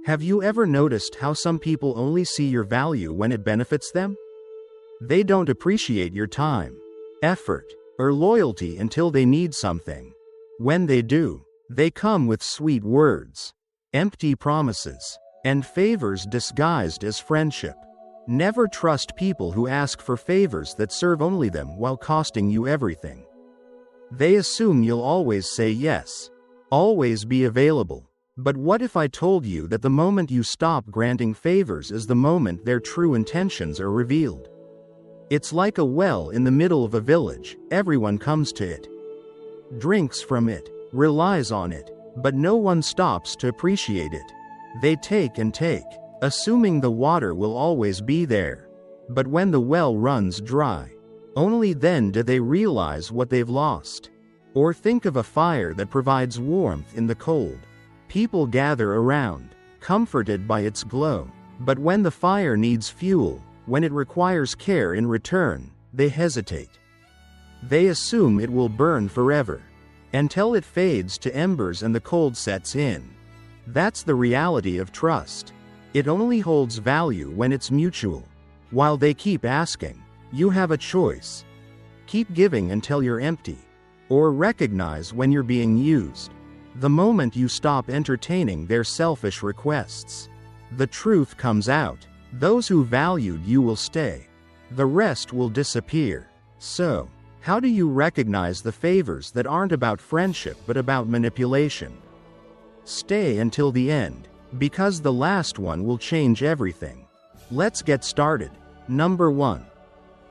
Have you ever noticed how some people only see your value when it benefits them? They don't appreciate your time, effort, or loyalty until they need something. When they do, they come with sweet words, empty promises, and favors disguised as friendship. Never trust people who ask for favors that serve only them while costing you everything. They assume you'll always say yes, always be available. But what if I told you that the moment you stop granting favors is the moment their true intentions are revealed? It's like a well in the middle of a village. Everyone comes to it, drinks from it, relies on it, but no one stops to appreciate it. They take and take, assuming the water will always be there. But when the well runs dry, only then do they realize what they've lost. Or think of a fire that provides warmth in the cold. People gather around, comforted by its glow. But when the fire needs fuel, when it requires care in return, they hesitate. They assume it will burn forever, until it fades to embers and the cold sets in. That's the reality of trust. It only holds value when it's mutual. While they keep asking, you have a choice. Keep giving until you're empty, or recognize when you're being used. The moment you stop entertaining their selfish requests, the truth comes out. Those who valued you will stay. The rest will disappear. So, how do you recognize the favors that aren't about friendship but about manipulation? Stay until the end, because the last one will change everything. Let's get started. Number 1.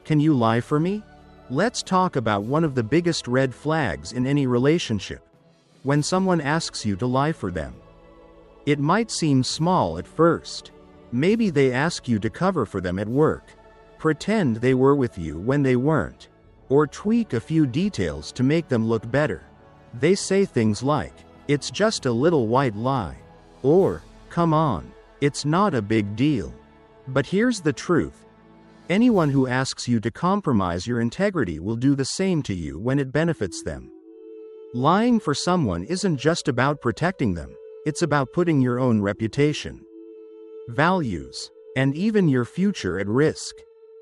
Can you lie for me? Let's talk about one of the biggest red flags in any relationship. When someone asks you to lie for them. It might seem small at first. Maybe they ask you to cover for them at work, pretend they were with you when they weren't, or tweak a few details to make them look better. They say things like, "It's just a little white lie," or, "Come on, it's not a big deal." But here's the truth. Anyone who asks you to compromise your integrity will do the same to you when it benefits them. Lying for someone isn't just about protecting them, it's about putting your own reputation, values, and even your future at risk.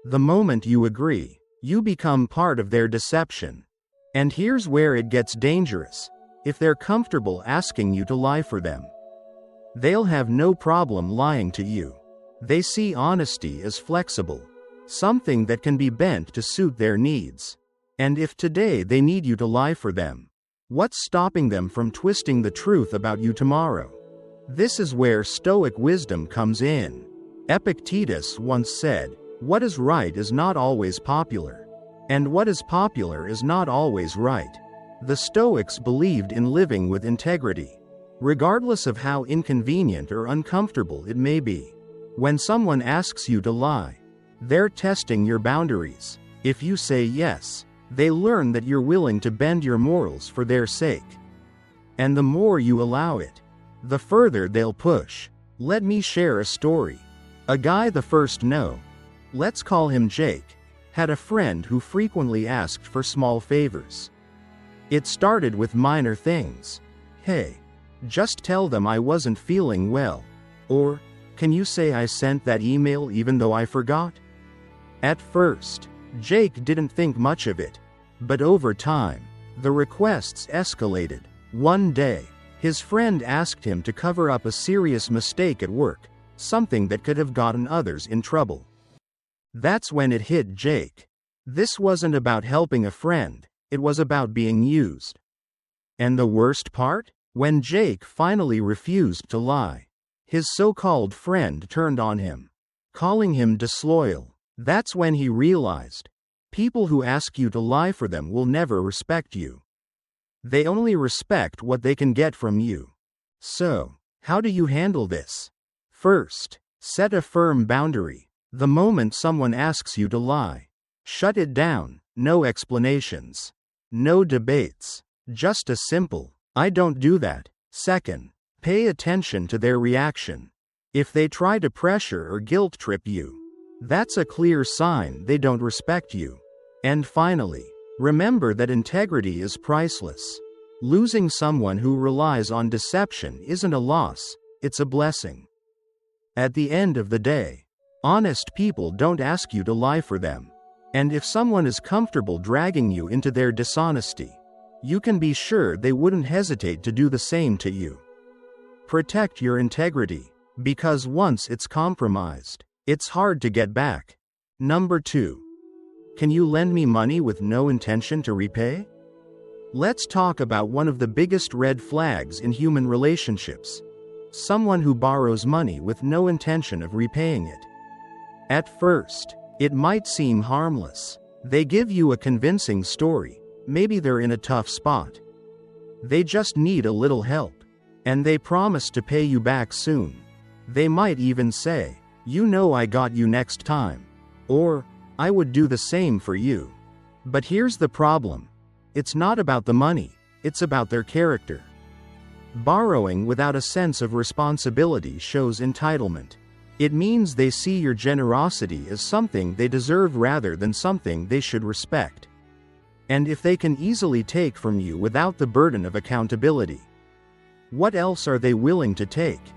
The moment you agree, you become part of their deception. And here's where it gets dangerous. If they're comfortable asking you to lie for them, they'll have no problem lying to you. They see honesty as flexible, something that can be bent to suit their needs. And if today they need you to lie for them, what's stopping them from twisting the truth about you tomorrow? This is where Stoic wisdom comes in. Epictetus once said, "What is right is not always popular, and what is popular is not always right." The Stoics believed in living with integrity, regardless of how inconvenient or uncomfortable it may be. When someone asks you to lie, they're testing your boundaries. If you say yes, they learn that you're willing to bend your morals for their sake. And the more you allow it, the further they'll push. Let me share a story. A guy the first know, let's call him Jake, had a friend who frequently asked for small favors. It started with minor things. "Hey, just tell them I wasn't feeling well." Or, "Can you say I sent that email even though I forgot?" At first, Jake didn't think much of it. But over time, the requests escalated. One day, his friend asked him to cover up a serious mistake at work, something that could have gotten others in trouble. That's when it hit Jake. This wasn't about helping a friend, it was about being used. And the worst part? When Jake finally refused to lie, his so-called friend turned on him, calling him disloyal. That's when he realized, people who ask you to lie for them will never respect you. They only respect what they can get from you. So, how do you handle this? First, set a firm boundary. The moment someone asks you to lie, shut it down. No explanations, no debates, just a simple, "I don't do that." Second, pay attention to their reaction. If they try to pressure or guilt trip you, that's a clear sign they don't respect you. And finally, remember that integrity is priceless. Losing someone who relies on deception isn't a loss, it's a blessing. At the end of the day, honest people don't ask you to lie for them. And if someone is comfortable dragging you into their dishonesty, you can be sure they wouldn't hesitate to do the same to you. Protect your integrity, because once it's compromised, it's hard to get back. Number 2. Can you lend me money with no intention to repay? Let's talk about one of the biggest red flags in human relationships. Someone who borrows money with no intention of repaying it. At first, it might seem harmless. They give you a convincing story. Maybe they're in a tough spot. They just need a little help. And they promise to pay you back soon. They might even say, "You know I got you next time." Or, "I would do the same for you." But here's the problem. It's not about the money, it's about their character. Borrowing without a sense of responsibility shows entitlement. It means they see your generosity as something they deserve rather than something they should respect. And if they can easily take from you without the burden of accountability, what else are they willing to take?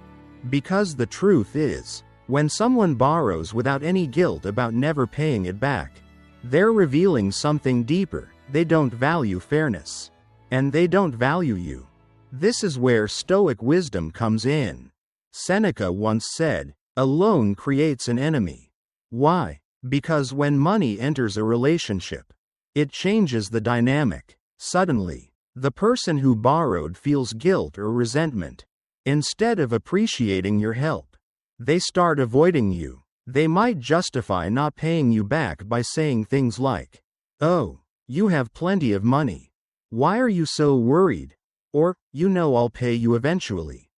Because the truth is, when someone borrows without any guilt about never paying it back, they're revealing something deeper. They don't value fairness. And they don't value you. This is where Stoic wisdom comes in. Seneca once said, "A loan creates an enemy." Why? Because when money enters a relationship, it changes the dynamic. Suddenly, the person who borrowed feels guilt or resentment. Instead of appreciating your help, they start avoiding you. They might justify not paying you back by saying things like, "Oh, you have plenty of money. Why are you so worried?" Or, "You know I'll pay you eventually."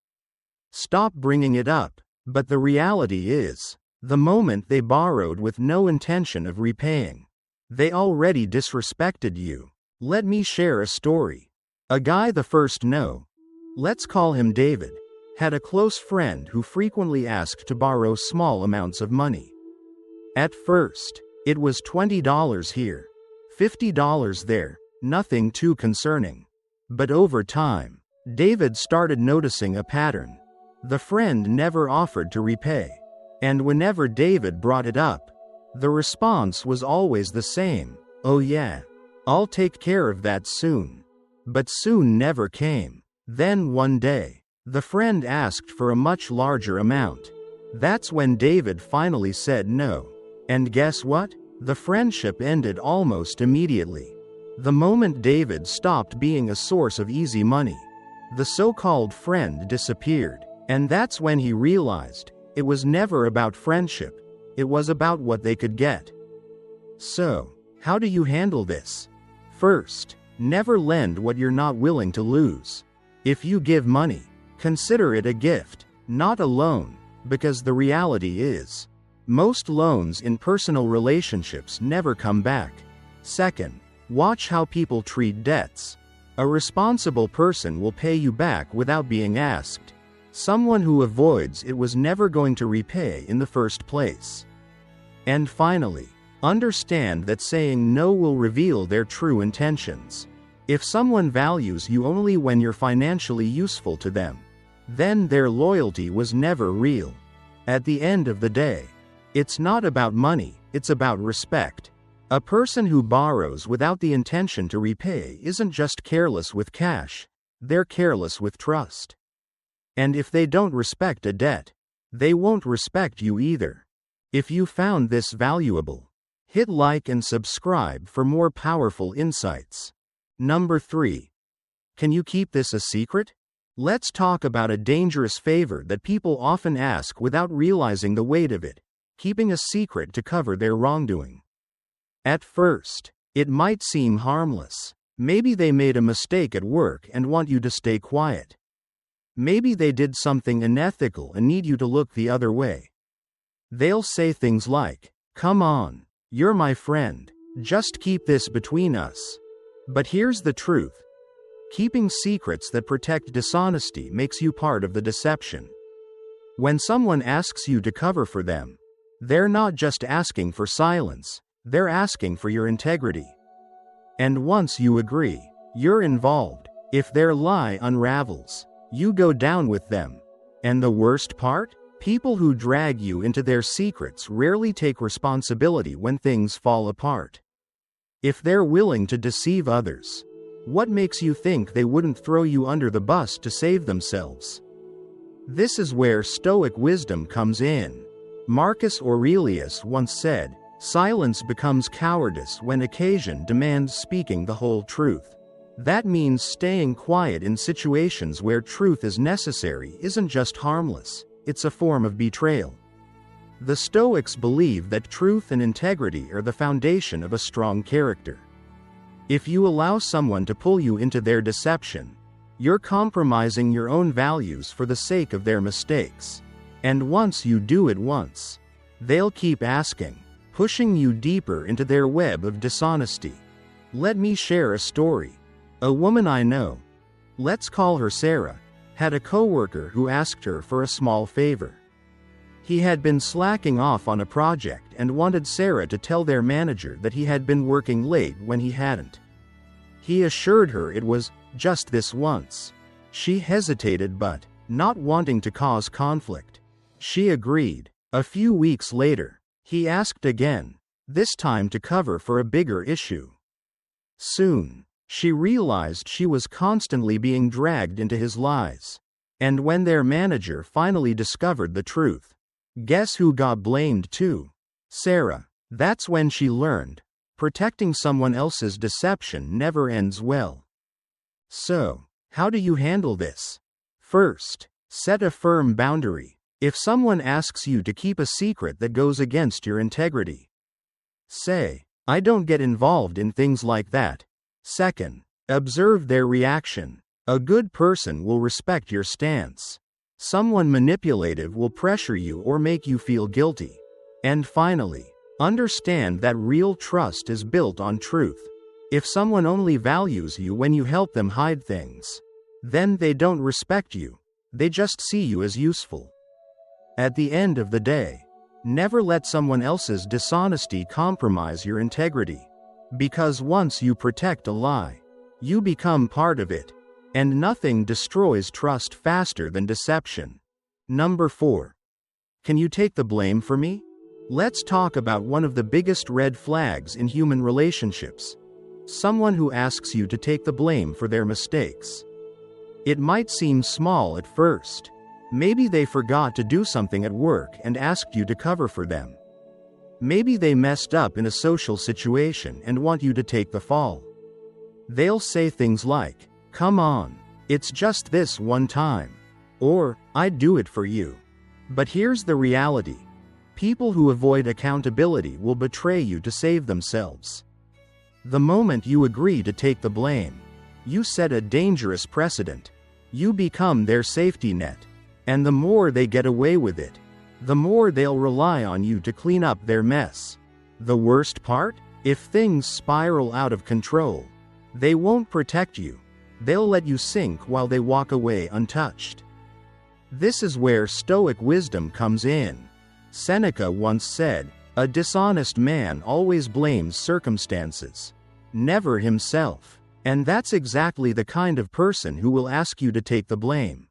Stop bringing it up. But the reality is, the moment they borrowed with no intention of repaying, they already disrespected you. Let me share a story. A guy the first know, let's call him David, had a close friend who frequently asked to borrow small amounts of money. At first, it was $20 here, $50 there, nothing too concerning. But over time, David started noticing a pattern. The friend never offered to repay. And whenever David brought it up, the response was always the same: "Oh yeah, I'll take care of that soon." But soon never came. Then one day, the friend asked for a much larger amount. That's when David finally said no. And guess what? The friendship ended almost immediately. The moment David stopped being a source of easy money, the so-called friend disappeared. And that's when he realized, it was never about friendship, it was about what they could get. So, how do you handle this? First, never lend what you're not willing to lose. If you give money, consider it a gift, not a loan, because the reality is, most loans in personal relationships never come back. Second, watch how people treat debts. A responsible person will pay you back without being asked. Someone who avoids it was never going to repay in the first place. And finally, understand that saying no will reveal their true intentions. If someone values you only when you're financially useful to them, then their loyalty was never real. At the end of the day, it's not about money, it's about respect. A person who borrows without the intention to repay isn't just careless with cash, they're careless with trust. And if they don't respect a debt, they won't respect you either. If you found this valuable, hit like and subscribe for more powerful insights. Number 3. Can you keep this a secret? Let's talk about a dangerous favor that people often ask without realizing the weight of it: keeping a secret to cover their wrongdoing. At first, it might seem harmless. Maybe they made a mistake at work and want you to stay quiet. Maybe they did something unethical and need you to look the other way. They'll say things like, "Come on, you're my friend, just keep this between us." But here's the truth. Keeping secrets that protect dishonesty makes you part of the deception. When someone asks you to cover for them, they're not just asking for silence, they're asking for your integrity. And once you agree, you're involved. If their lie unravels, you go down with them. And the worst part? People who drag you into their secrets rarely take responsibility when things fall apart. If they're willing to deceive others, what makes you think they wouldn't throw you under the bus to save themselves? This is where Stoic wisdom comes in. Marcus Aurelius once said, "Silence becomes cowardice when occasion demands speaking the whole truth." That means staying quiet in situations where truth is necessary isn't just harmless, it's a form of betrayal. The Stoics believe that truth and integrity are the foundation of a strong character. If you allow someone to pull you into their deception, you're compromising your own values for the sake of their mistakes. And once you do it once, they'll keep asking, pushing you deeper into their web of dishonesty. Let me share a story. A woman I know, let's call her Sarah, had a coworker who asked her for a small favor. He had been slacking off on a project and wanted Sarah to tell their manager that he had been working late when he hadn't. He assured her it was just this once. She hesitated, but, not wanting to cause conflict, she agreed. A few weeks later, he asked again, this time to cover for a bigger issue. Soon, she realized she was constantly being dragged into his lies. And when their manager finally discovered the truth, guess who got blamed too? Sarah. That's when she learned, protecting someone else's deception never ends well. So, how do you handle this? First, set a firm boundary. If someone asks you to keep a secret that goes against your integrity, say, "I don't get involved in things like that." Second, observe their reaction. A good person will respect your stance. Someone manipulative will pressure you or make you feel guilty. And finally, understand that real trust is built on truth. If someone only values you when you help them hide things, then they don't respect you. They just see you as useful. At the end of the day, never let someone else's dishonesty compromise your integrity. Because once you protect a lie, you become part of it. And nothing destroys trust faster than deception. Number 4. Can you take the blame for me? Let's talk about one of the biggest red flags in human relationships. Someone who asks you to take the blame for their mistakes. It might seem small at first. Maybe they forgot to do something at work and asked you to cover for them. Maybe they messed up in a social situation and want you to take the fall. They'll say things like, "Come on, it's just this one time," or "I'd do it for you." But here's the reality. People who avoid accountability will betray you to save themselves. The moment you agree to take the blame, you set a dangerous precedent. You become their safety net. And the more they get away with it, the more they'll rely on you to clean up their mess. The worst part? If things spiral out of control, they won't protect you. They'll let you sink while they walk away untouched. This is where Stoic wisdom comes in. Seneca once said, "A dishonest man always blames circumstances, never himself." And that's exactly the kind of person who will ask you to take the blame.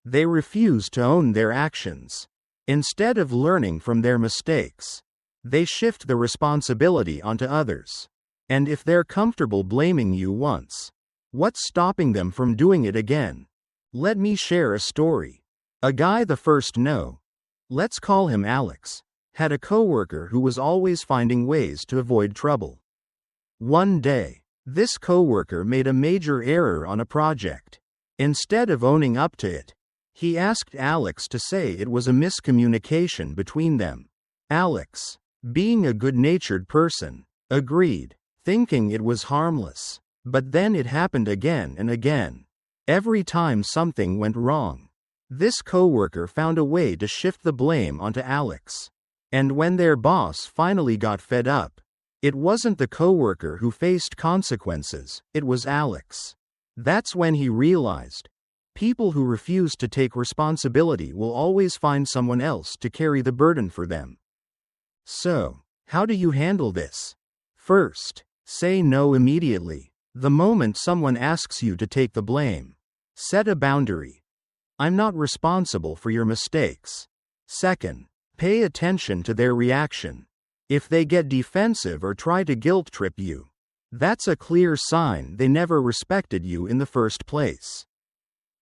They refuse to own their actions. Instead of learning from their mistakes, they shift the responsibility onto others. And if they're comfortable blaming you once, what's stopping them from doing it again? Let me share a story. A guy the first know, let's call him Alex, had a coworker who was always finding ways to avoid trouble. One day, this coworker made a major error on a project. Instead of owning up to it, he asked Alex to say it was a miscommunication between them. Alex, being a good-natured person, agreed, thinking it was harmless. But then it happened again and again. Every time something went wrong, this coworker found a way to shift the blame onto Alex. And when their boss finally got fed up, it wasn't the coworker who faced consequences, it was Alex. That's when he realized, people who refuse to take responsibility will always find someone else to carry the burden for them. So, how do you handle this? First, say no immediately. The moment someone asks you to take the blame, set a boundary. "I'm not responsible for your mistakes." Second, pay attention to their reaction. If they get defensive or try to guilt trip you, that's a clear sign they never respected you in the first place.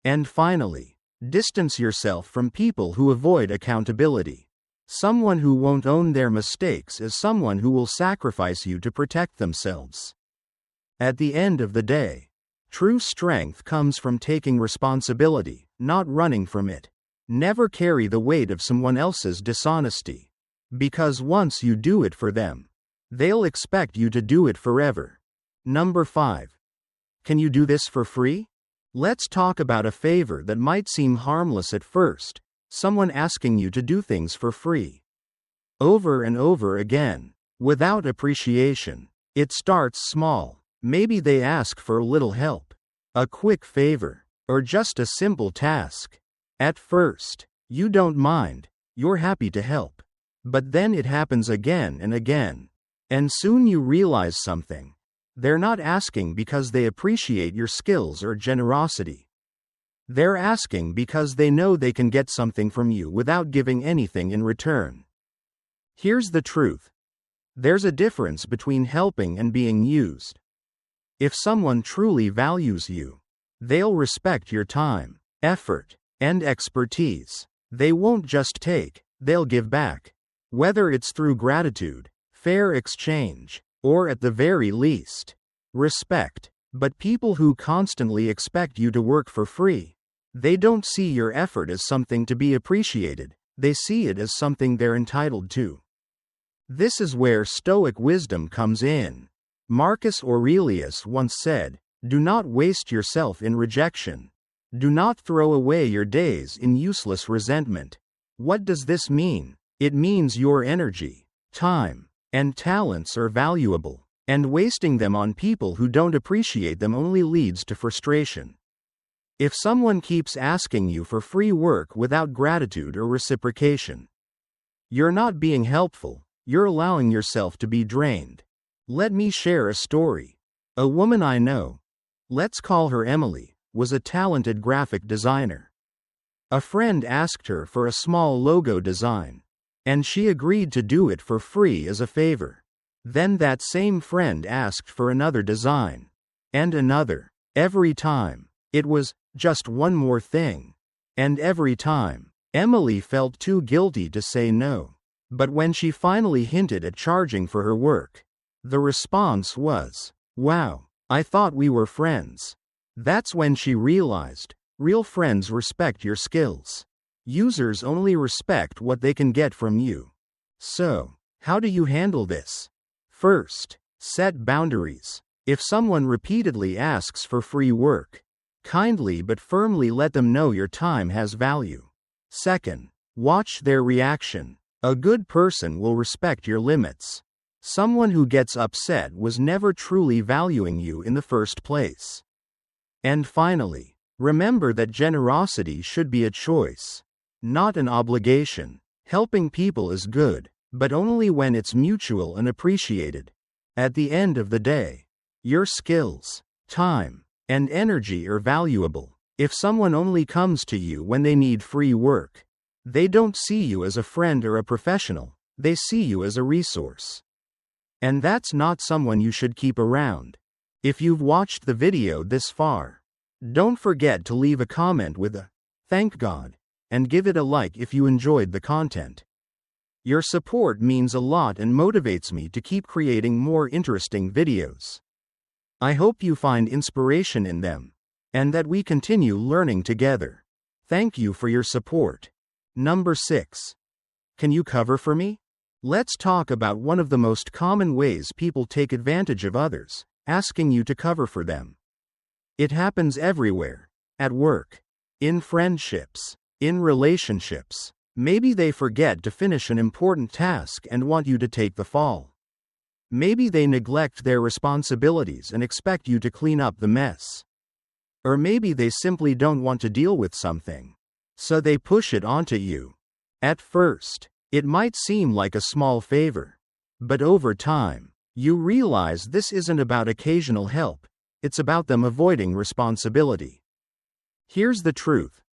And finally, distance yourself from people who avoid accountability. Someone who won't own their mistakes is someone who will sacrifice you to protect themselves. At the end of the day, true strength comes from taking responsibility, not running from it. Never carry the weight of someone else's dishonesty. Because once you do it for them, they'll expect you to do it forever. Number 5. Can you do this for free? Let's talk about a favor that might seem harmless at first, someone asking you to do things for free. Over and over again, without appreciation. It starts small. Maybe they ask for a little help, a quick favor, or just a simple task. At first, you don't mind, you're happy to help. But then it happens again and again. And soon you realize something. They're not asking because they appreciate your skills or generosity. They're asking because they know they can get something from you without giving anything in return. Here's the truth. There's a difference between helping and being used. If someone truly values you, they'll respect your time, effort, and expertise. They won't just take, they'll give back. Whether it's through gratitude, fair exchange, or at the very least, respect. But people who constantly expect you to work for free, they don't see your effort as something to be appreciated, they see it as something they're entitled to. This is where Stoic wisdom comes in. Marcus Aurelius once said, "Do not waste yourself in rejection. Do not throw away your days in useless resentment." What does this mean? It means your energy, time, and talents are valuable, and wasting them on people who don't appreciate them only leads to frustration. If someone keeps asking you for free work without gratitude or reciprocation, you're not being helpful, you're allowing yourself to be drained. Let me share a story. A woman I know, let's call her Emily, was a talented graphic designer. A friend asked her for a small logo design, and she agreed to do it for free as a favor. Then that same friend asked for another design, and another. Every time, it was just one more thing. And every time, Emily felt too guilty to say no. But when she finally hinted at charging for her work, the response was, "Wow, I thought we were friends." That's when she realized, real friends respect your skills. Users only respect what they can get from you. So, how do you handle this? First, set boundaries. If someone repeatedly asks for free work, kindly but firmly let them know your time has value. Second, watch their reaction. A good person will respect your limits. Someone who gets upset was never truly valuing you in the first place. And finally, remember that generosity should be a choice, not an obligation. Helping people is good, but only when it's mutual and appreciated. At the end of the day, your skills, time, and energy are valuable. If someone only comes to you when they need free work, they don't see you as a friend or a professional, they see you as a resource. And that's not someone you should keep around. If you've watched the video this far, don't forget to leave a comment with a "Thank God," and give it a like if you enjoyed the content. Your support means a lot and motivates me to keep creating more interesting videos. I hope you find inspiration in them, and that we continue learning together. Thank you for your support. Number 6. Can you cover for me? Let's talk about one of the most common ways people take advantage of others, asking you to cover for them. It happens everywhere. At work, in friendships, in relationships. Maybe they forget to finish an important task and want you to take the fall. Maybe they neglect their responsibilities and expect you to clean up the mess. Or maybe they simply don't want to deal with something, so they push it onto you. At first, it might seem like a small favor, but over time, you realize this isn't about occasional help, it's about them avoiding responsibility. Here's the truth.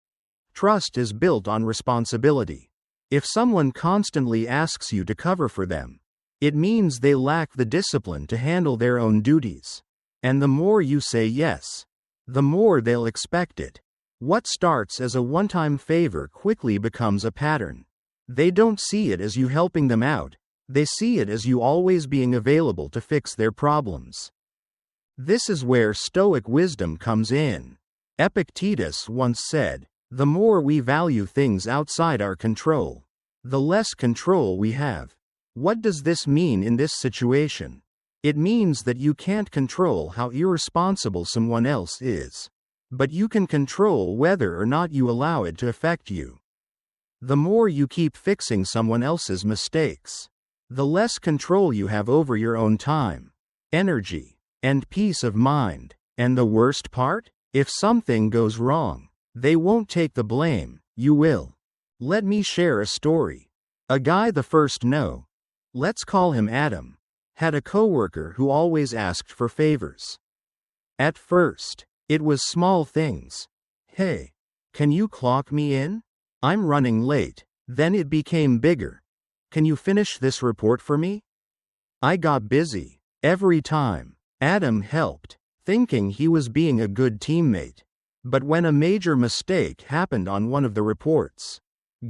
Trust is built on responsibility. If someone constantly asks you to cover for them, it means they lack the discipline to handle their own duties. And the more you say yes, the more they'll expect it. What starts as a one-time favor quickly becomes a pattern. They don't see it as you helping them out, they see it as you always being available to fix their problems. This is where Stoic wisdom comes in. Epictetus once said, "The more we value things outside our control, the less control we have." What does this mean in this situation? It means that you can't control how irresponsible someone else is, but you can control whether or not you allow it to affect you. The more you keep fixing someone else's mistakes, the less control you have over your own time, energy, and peace of mind. And the worst part? If something goes wrong, they won't take the blame, you will. Let me share a story. A guy the first no, let's call him Adam, had a coworker who always asked for favors. At first, it was small things. "Hey, can you clock me in? I'm running late." Then it became bigger. "Can you finish this report for me?" I got busy. Every time, Adam helped, thinking he was being a good teammate. But when a major mistake happened on one of the reports,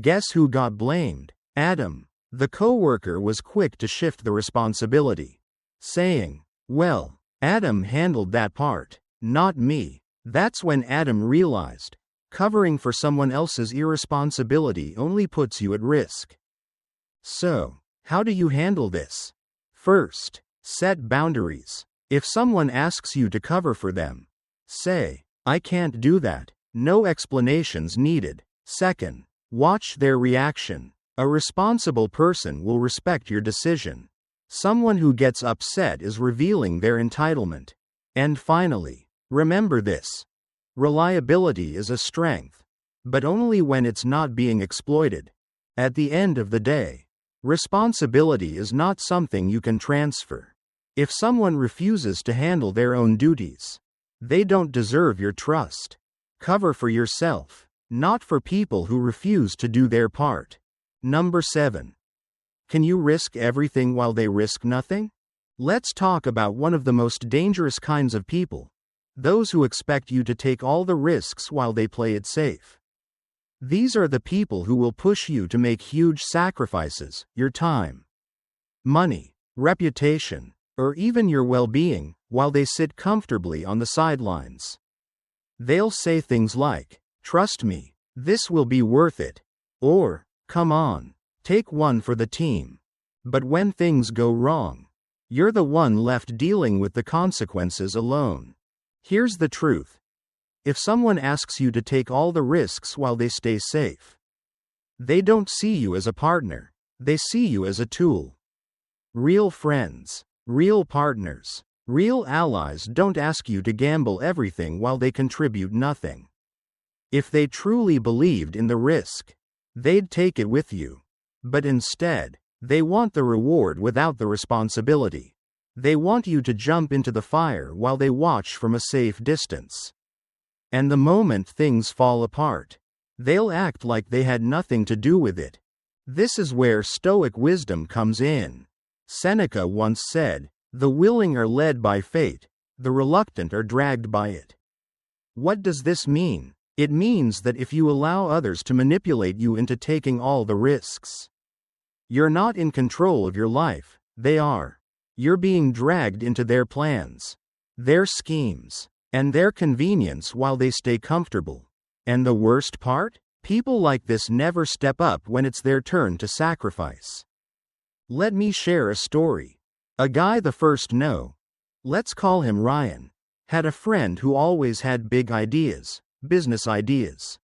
guess who got blamed? Adam. The coworker was quick to shift the responsibility, saying, "Well, Adam handled that part, not me." That's when Adam realized, covering for someone else's irresponsibility only puts you at risk. So, how do you handle this? First, set boundaries. If someone asks you to cover for them, say, "I can't do that." No explanations needed. Second, watch their reaction. A responsible person will respect your decision. Someone who gets upset is revealing their entitlement. And finally, remember this. Reliability is a strength, but only when it's not being exploited. At the end of the day, responsibility is not something you can transfer. If someone refuses to handle their own duties, they don't deserve your trust. Cover for yourself, not for people who refuse to do their part. Number 7. Can you risk everything while they risk nothing? Let's talk about one of the most dangerous kinds of people. Those who expect you to take all the risks while they play it safe. These are the people who will push you to make huge sacrifices, your time, money, reputation, or even your well-being, while they sit comfortably on the sidelines. They'll say things like, "Trust me, this will be worth it," or, "Come on, take one for the team." But when things go wrong, you're the one left dealing with the consequences alone. Here's the truth. If someone asks you to take all the risks while they stay safe, they don't see you as a partner, they see you as a tool. Real friends, real partners, real allies don't ask you to gamble everything while they contribute nothing. If they truly believed in the risk, they'd take it with you. But instead, they want the reward without the responsibility. They want you to jump into the fire while they watch from a safe distance. And the moment things fall apart, they'll act like they had nothing to do with it. This is where Stoic wisdom comes in. Seneca once said, "The willing are led by fate, the reluctant are dragged by it." What does this mean? It means that if you allow others to manipulate you into taking all the risks, you're not in control of your life, they are. You're being dragged into their plans, their schemes, and their convenience while they stay comfortable. And the worst part? People like this never step up when it's their turn to sacrifice. Let me share a story. A guy the first no, let's call him Ryan, had a friend who always had big ideas, business ideas,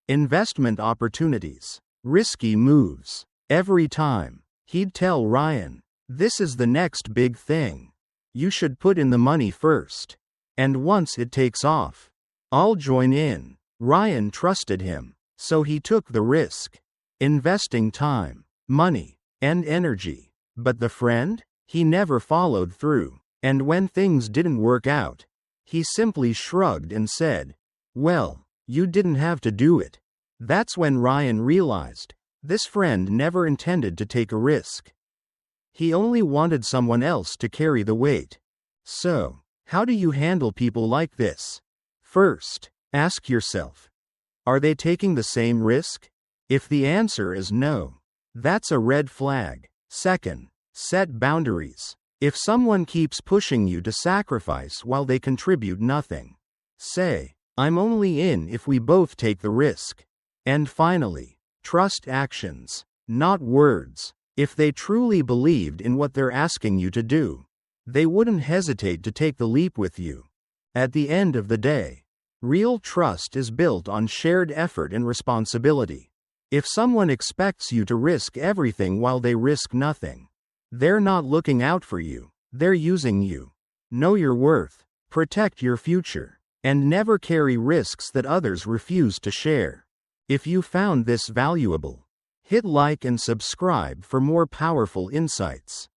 investment opportunities, risky moves. Every time, he'd tell Ryan, "This is the next big thing. You should put in the money first. And once it takes off, I'll join in." Ryan trusted him, so he took the risk, investing time, money, and energy. But the friend? He never followed through. And when things didn't work out, he simply shrugged and said, "Well, you didn't have to do it." That's when Ryan realized, This friend never intended to take a risk. He only wanted someone else to carry the weight. So, how do you handle people like this? First, ask yourself, are they taking the same risk? If the answer is no, that's a red flag. Second, set boundaries. If someone keeps pushing you to sacrifice while they contribute nothing, say, I'm only in if we both take the risk. And finally, trust actions, not words. If they truly believed in what they're asking you to do, they wouldn't hesitate to take the leap with you. At the end of the day, real trust is built on shared effort and responsibility. If someone expects you to risk everything while they risk nothing, they're not looking out for you, they're using you. Know your worth, protect your future, and never carry risks that others refuse to share. If you found this valuable, hit like and subscribe for more powerful insights.